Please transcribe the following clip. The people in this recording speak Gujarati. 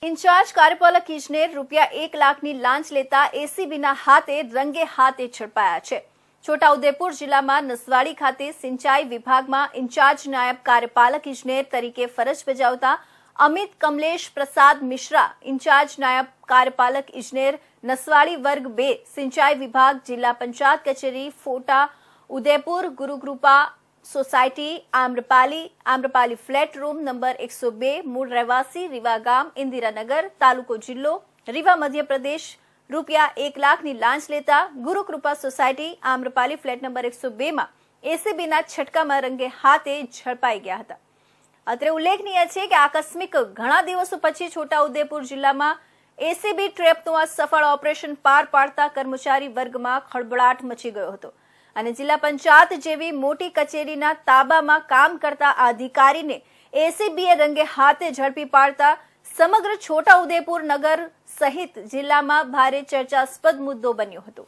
इंचार्ज कार्यपालक इजनेर ₹1 લાખની લાંચ લેતા એસીબીના હાથે રંગે હાથે ઝડપાયા છે। છોટાઉદેપુર જિલ્લામાં નસવાડી ખાતે સિંચાઈ વિભાગમાં ઇન્ચાર્જ નાયબ કાર્યપાલક ઇજનેર તરીકે ફરજ બજાવતા અમિત કમલેશ પ્રસાદ મિશ્રા ઇન્ચાર્જ નાયબ કાર્યપાલક ઇજનેર નસવાડી વર્ગ 2 સિંચાઈ વિભાગ જિલ્લા પંચાયત કચેરી ફોટા Udaipur Gurukripa society Amrapali flat room number 102 मूल रहवासी रीवा गाम इंदिरानगर तालुको जिल्लो रीवा मध्य प्रदेश ₹1 લાખની લાંચ લેતા Gurukripa society Amrapali flat number 102 માં એસીબીના છટકામાં રંગે હાથે ઝડપાઈ ગયા હતા। અત્રે ઉલ્લેખનીય છે કે આકસ્મિક ઘણા દિવસો પછી છોટાઉદેપુર જિલ્લામાં એસીબી ટ્રેપનું આ સફળ ઓપરેશન પાર પાડતા કર્મચારી વર્ગમાં ખળબળાટ મચી ગયો હતો અને જિલ્લા પંચાયત જેવી મોટી કચેરીના તાબામાં કામ કરતા અધિકારીને એસીબીએ રંગે હાથે ઝડપી પાડતા સમગ્ર છોટાઉદેપુર નગર સહિત જિલ્લામાં ભારે ચર્ચાસ્પદ મુદ્દો બન્યો હતો।